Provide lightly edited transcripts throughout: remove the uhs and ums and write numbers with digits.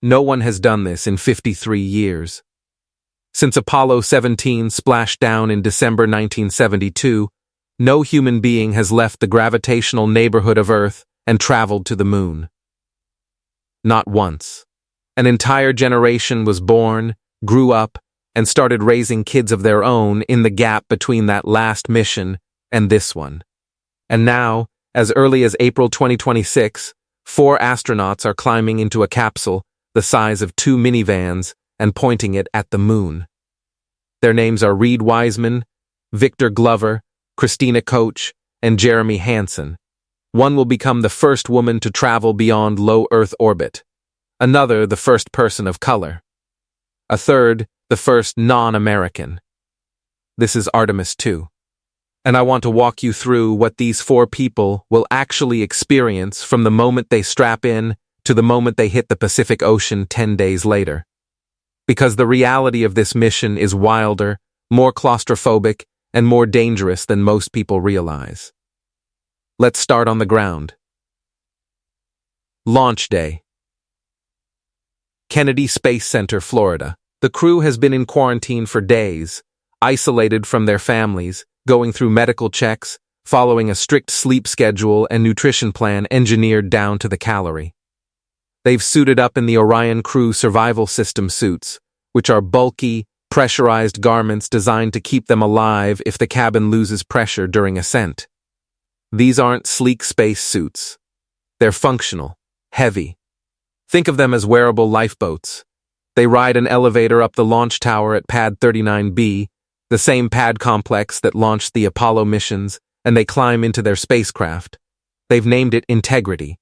No one has done this in 53 years. Since Apollo 17 splashed down in December 1972, no human being has left the gravitational neighborhood of Earth and traveled to the moon. Not once. An entire generation was born, grew up, and started raising kids of their own in the gap between that last mission and this one. And now, as early as April 2026, 4 astronauts are climbing into a capsule the size of 2 minivans and pointing it at the moon. Their names are Reid Wiseman, Victor Glover, Christina Koch, and Jeremy Hansen. One will become the first woman to travel beyond low Earth orbit. Another, the first person of color. A third, the first non-American. This is Artemis II. And I want to walk you through what these 4 people will actually experience from the moment they strap in to the moment they hit the Pacific Ocean 10 days later. Because the reality of this mission is wilder, more claustrophobic, and more dangerous than most people realize. Let's start on the ground. Launch Day. Kennedy Space Center, Florida. The crew has been in quarantine for days, isolated from their families, going through medical checks, following a strict sleep schedule and nutrition plan engineered down to the calorie. They've suited up in the Orion Crew Survival System suits, which are bulky, pressurized garments designed to keep them alive if the cabin loses pressure during ascent. These aren't sleek space suits. They're functional, heavy. Think of them as wearable lifeboats. They ride an elevator up the launch tower at Pad 39B, the same pad complex that launched the Apollo missions, and they climb into their spacecraft. They've named it Integrity.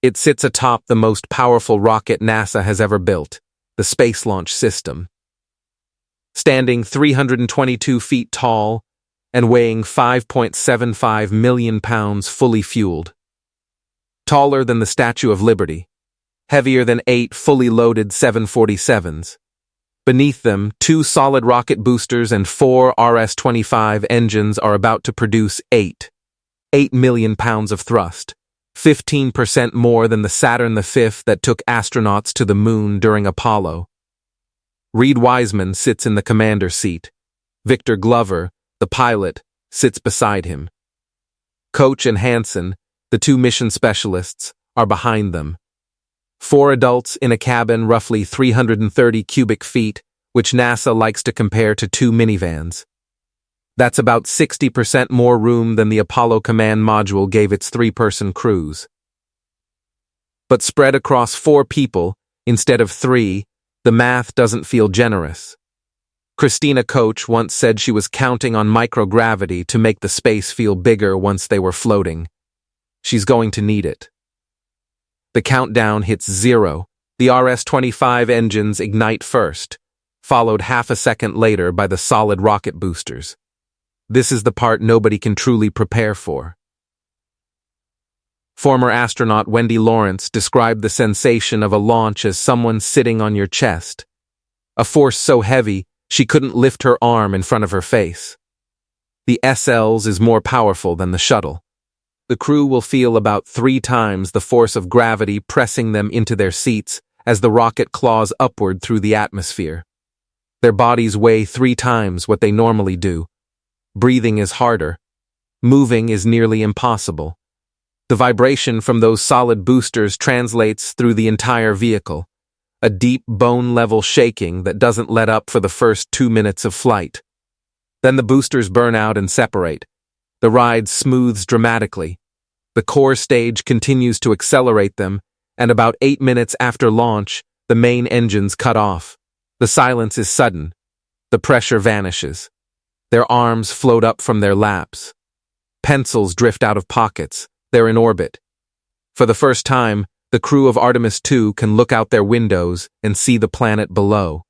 It sits atop the most powerful rocket NASA has ever built, the Space Launch System. Standing 322 feet tall and weighing 5.75 million pounds fully fueled. Taller than the Statue of Liberty. Heavier than 8 fully loaded 747s. Beneath them, 2 solid rocket boosters and 4 RS-25 engines are about to produce 8 million pounds of thrust, 15% more than the Saturn V that took astronauts to the moon during Apollo. Reid Wiseman sits in the commander's seat. Victor Glover, the pilot, sits beside him. Koch and Hansen, the 2 mission specialists, are behind them. 4 adults in a cabin roughly 330 cubic feet, which NASA likes to compare to 2 minivans. That's about 60% more room than the Apollo command module gave its 3-person cruise. But spread across 4 people, instead of 3, the math doesn't feel generous. Christina Koch once said she was counting on microgravity to make the space feel bigger once they were floating. She's going to need it. The countdown hits 0. The RS-25 engines ignite first, followed half a second later by the solid rocket boosters. This is the part nobody can truly prepare for. Former astronaut Wendy Lawrence described the sensation of a launch as someone sitting on your chest. A force so heavy, she couldn't lift her arm in front of her face. The SLs is more powerful than the shuttle. The crew will feel about 3 times the force of gravity pressing them into their seats as the rocket claws upward through the atmosphere. Their bodies weigh 3 times what they normally do. Breathing is harder. Moving is nearly impossible. The vibration from those solid boosters translates through the entire vehicle, a deep bone-level shaking that doesn't let up for the first 2 minutes of flight. Then the boosters burn out and separate. The ride smooths dramatically. The core stage continues to accelerate them, and about 8 minutes after launch, the main engines cut off. The silence is sudden. The pressure vanishes. Their arms float up from their laps. Pencils drift out of pockets. They're in orbit. For the first time, the crew of Artemis II can look out their windows and see the planet below.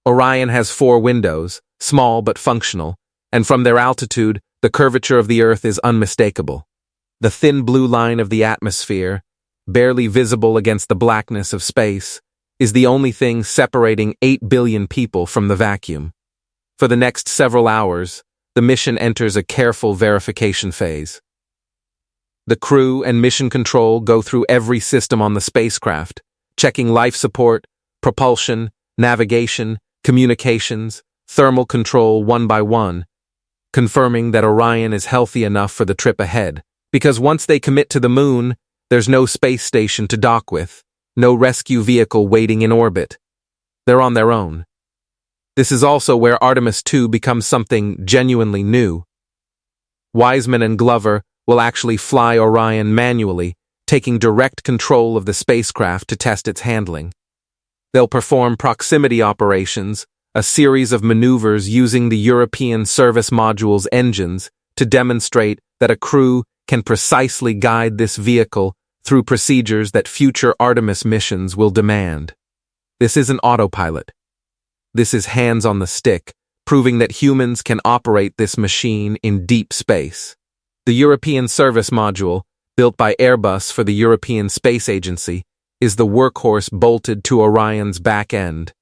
Orion has 4 windows, small but functional, and from their altitude, the curvature of the Earth is unmistakable. The thin blue line of the atmosphere, barely visible against the blackness of space, is the only thing separating 8 billion people from the vacuum. For the next several hours, the mission enters a careful verification phase. The crew and mission control go through every system on the spacecraft, checking life support, propulsion, navigation, communications, thermal control one by one, confirming that Orion is healthy enough for the trip ahead. Because once they commit to the moon, there's no space station to dock with, no rescue vehicle waiting in orbit. They're on their own. This is also where Artemis II becomes something genuinely new. Wiseman and Glover will actually fly Orion manually, taking direct control of the spacecraft to test its handling. They'll perform proximity operations, a series of maneuvers using the European Service Module's engines to demonstrate that a crew can precisely guide this vehicle through procedures that future Artemis missions will demand. This isn't autopilot. This is hands on the stick, proving that humans can operate this machine in deep space. The European Service Module, built by Airbus for the European Space Agency, is the workhorse bolted to Orion's back end.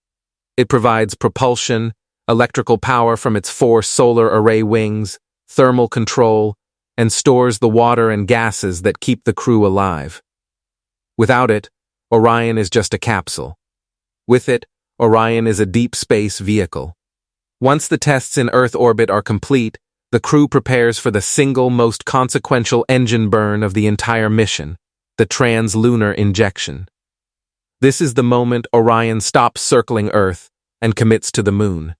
It provides propulsion, electrical power from its 4 solar array wings, thermal control, and stores the water and gases that keep the crew alive. Without it, Orion is just a capsule. With it, Orion is a deep space vehicle. Once the tests in Earth orbit are complete, the crew prepares for the single most consequential engine burn of the entire mission, the trans-lunar injection. This is the moment Orion stops circling Earth and commits to the moon.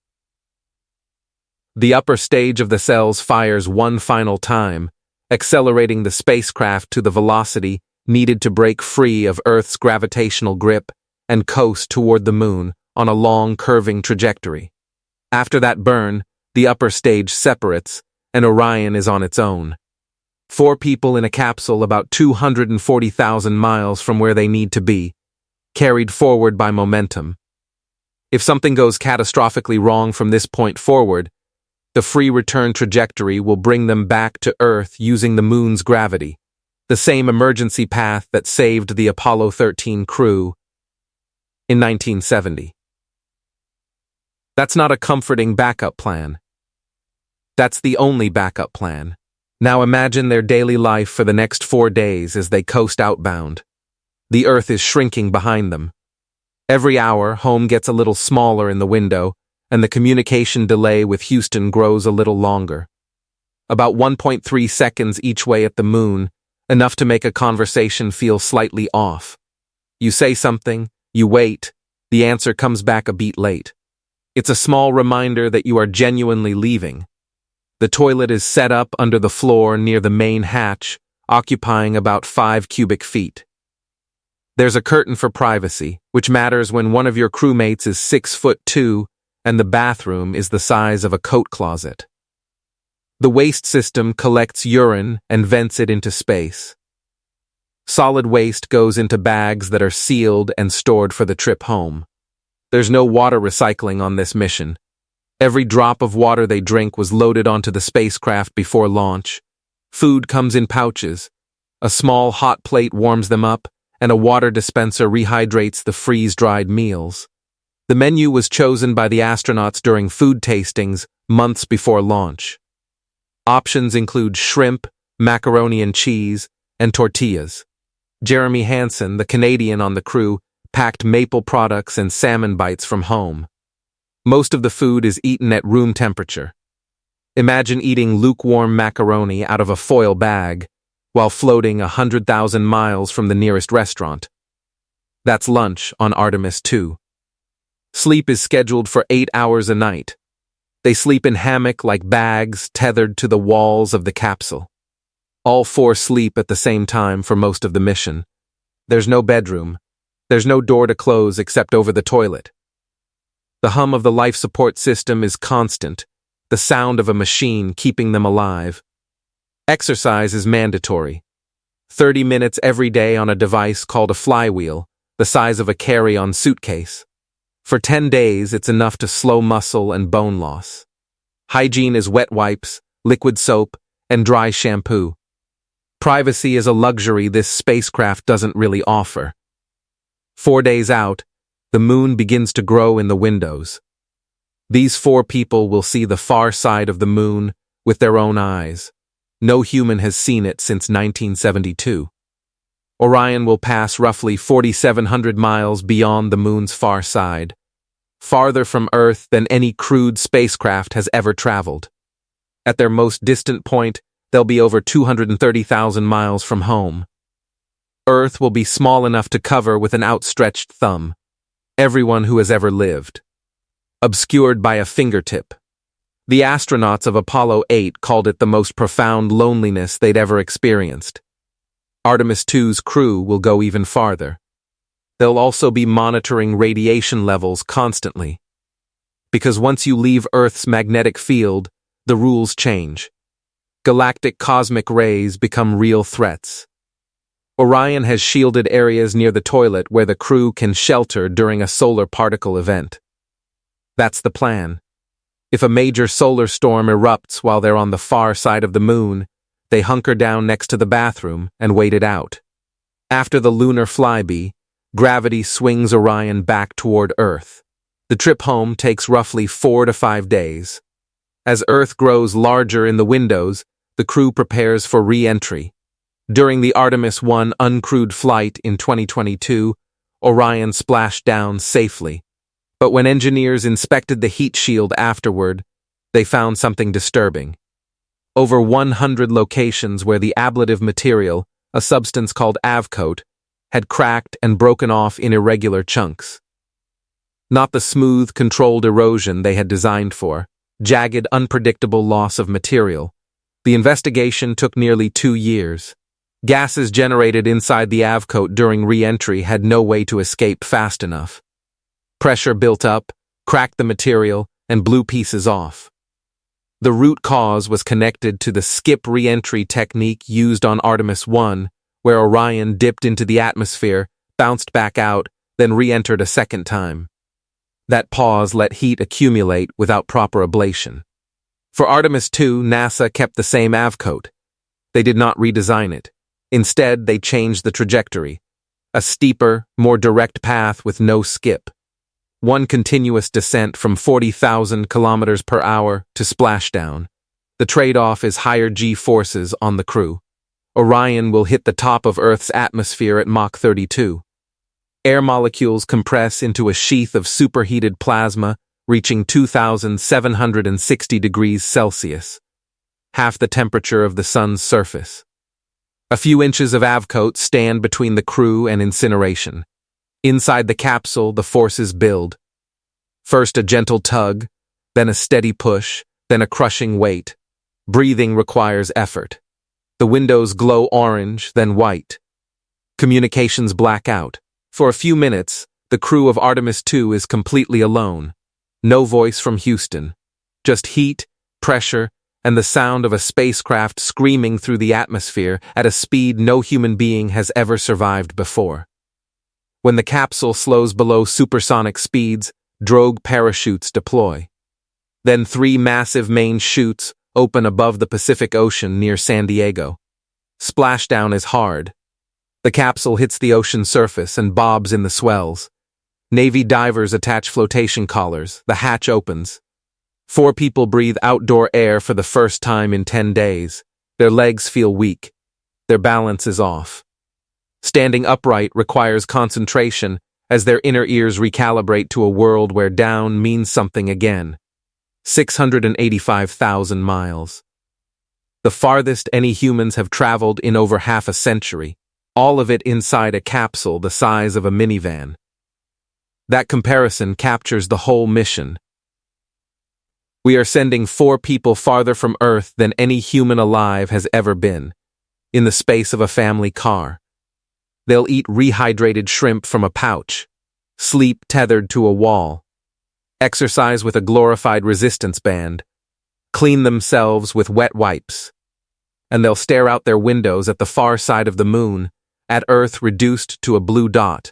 The upper stage of the cells fires one final time, accelerating the spacecraft to the velocity needed to break free of Earth's gravitational grip and coast toward the moon on a long, curving trajectory. After that burn, the upper stage separates, and Orion is on its own. 4 people in a capsule about 240,000 miles from where they need to be, carried forward by momentum. If something goes catastrophically wrong from this point forward, the free return trajectory will bring them back to Earth using the moon's gravity, the same emergency path that saved the Apollo 13 crew in 1970. That's not a comforting backup plan. That's the only backup plan. Now imagine their daily life for the next 4 days as they coast outbound. The Earth is shrinking behind them. Every hour, home gets a little smaller in the window, and the communication delay with Houston grows a little longer. About 1.3 seconds each way at the moon, enough to make a conversation feel slightly off. You say something, you wait, the answer comes back a beat late. It's a small reminder that you are genuinely leaving. The toilet is set up under the floor near the main hatch, occupying about 5 cubic feet. There's a curtain for privacy, which matters when one of your crewmates is 6'2" and the bathroom is the size of a coat closet. The waste system collects urine and vents it into space. Solid waste goes into bags that are sealed and stored for the trip home. There's no water recycling on this mission. Every drop of water they drink was loaded onto the spacecraft before launch. Food comes in pouches. A small hot plate warms them up, and a water dispenser rehydrates the freeze-dried meals. The menu was chosen by the astronauts during food tastings months before launch. Options include shrimp, macaroni and cheese, and tortillas. Jeremy Hansen, the Canadian on the crew, packed maple products and salmon bites from home. Most of the food is eaten at room temperature. Imagine eating lukewarm macaroni out of a foil bag while floating 100,000 miles from the nearest restaurant. That's lunch on Artemis II. Sleep is scheduled for 8 hours a night. They sleep in hammock like bags tethered to the walls of the capsule. All 4 sleep at the same time for most of the mission. There's no bedroom. There's no door to close except over the toilet. The hum of the life support system is constant, the sound of a machine keeping them alive. Exercise is mandatory. 30 minutes every day on a device called a flywheel, the size of a carry-on suitcase. For 10 days, it's enough to slow muscle and bone loss. Hygiene is wet wipes, liquid soap, and dry shampoo. Privacy is a luxury this spacecraft doesn't really offer. 4 days out, the moon begins to grow in the windows. These 4 people will see the far side of the moon with their own eyes. No human has seen it since 1972. Orion will pass roughly 4,700 miles beyond the moon's far side, farther from Earth than any crewed spacecraft has ever traveled. At their most distant point, they'll be over 230,000 miles from home. Earth will be small enough to cover with an outstretched thumb everyone who has ever lived, obscured by a fingertip. The astronauts of Apollo 8 called it the most profound loneliness they'd ever experienced. Artemis II's crew will go even farther. They'll also be monitoring radiation levels constantly. Because once you leave Earth's magnetic field, the rules change. Galactic cosmic rays become real threats. Orion has shielded areas near the toilet where the crew can shelter during a solar particle event. That's the plan. If a major solar storm erupts while they're on the far side of the moon, they hunker down next to the bathroom and wait it out. After the lunar flyby, gravity swings Orion back toward Earth. The trip home takes roughly 4 to 5 days. As Earth grows larger in the windows, the crew prepares for re-entry. During the Artemis I uncrewed flight in 2022, Orion splashed down safely. But when engineers inspected the heat shield afterward, they found something disturbing. Over 100 locations where the ablative material, a substance called avcoat, had cracked and broken off in irregular chunks. Not the smooth, controlled erosion they had designed for, jagged, unpredictable loss of material. The investigation took nearly 2 years. Gases generated inside the avcoat during re-entry had no way to escape fast enough. Pressure built up, cracked the material, and blew pieces off. The root cause was connected to the skip re-entry technique used on Artemis I, where Orion dipped into the atmosphere, bounced back out, then re-entered a second time. That pause let heat accumulate without proper ablation. For Artemis II, NASA kept the same avcoat. They did not redesign it. Instead, they changed the trajectory. A steeper, more direct path with no skip. One continuous descent from 40,000 kilometers per hour to splashdown. The trade-off is higher G-forces on the crew. Orion will hit the top of Earth's atmosphere at Mach 32. Air molecules compress into a sheath of superheated plasma, reaching 2,760 degrees Celsius, half the temperature of the sun's surface. A few inches of avcoat stand between the crew and incineration. Inside the capsule, the forces build. First a gentle tug, then a steady push, then a crushing weight. Breathing requires effort. The windows glow orange, then white. Communications black out. For a few minutes, the crew of Artemis II is completely alone. No voice from Houston. Just heat, pressure, and the sound of a spacecraft screaming through the atmosphere at a speed no human being has ever survived before. When the capsule slows below supersonic speeds, drogue parachutes deploy. Then 3 massive main chutes open above the Pacific Ocean near San Diego. Splashdown is hard. The capsule hits the ocean surface and bobs in the swells. Navy divers attach flotation collars. The hatch opens. 4 people breathe outdoor air for the first time in 10 days. Their legs feel weak. Their balance is off. Standing upright requires concentration as their inner ears recalibrate to a world where down means something again. 685,000 miles. The farthest any humans have traveled in over half a century, all of it inside a capsule the size of a minivan. That comparison captures the whole mission. We are sending 4 people farther from Earth than any human alive has ever been, in the space of a family car. They'll eat rehydrated shrimp from a pouch, sleep tethered to a wall, exercise with a glorified resistance band, clean themselves with wet wipes, and they'll stare out their windows at the far side of the moon, at Earth reduced to a blue dot,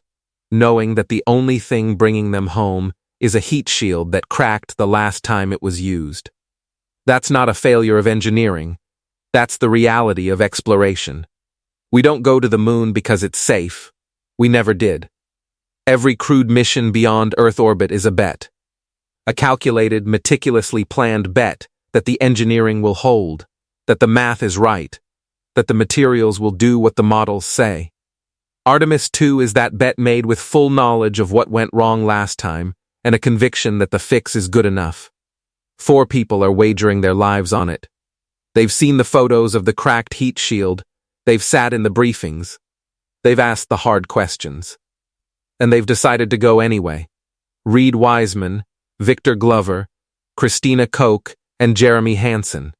knowing that the only thing bringing them home is a heat shield that cracked the last time it was used. That's not a failure of engineering. That's the reality of exploration. We don't go to the moon because it's safe. We never did. Every crewed mission beyond Earth orbit is a bet. A calculated, meticulously planned bet that the engineering will hold, that the math is right, that the materials will do what the models say. Artemis II is that bet made with full knowledge of what went wrong last time and a conviction that the fix is good enough. 4 people are wagering their lives on it. They've seen the photos of the cracked heat shield. They've sat in the briefings. They've asked the hard questions. And they've decided to go anyway. Reid Wiseman, Victor Glover, Christina Koch, and Jeremy Hansen.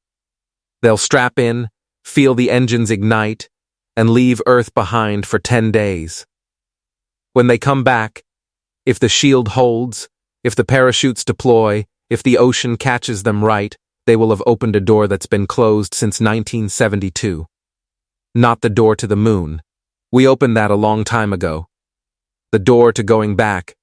They'll strap in, feel the engines ignite, and leave Earth behind for 10 days. When they come back, if the shield holds, if the parachutes deploy, if the ocean catches them right, they will have opened a door that's been closed since 1972. Not the door to the moon. We opened that a long time ago. The door to going back,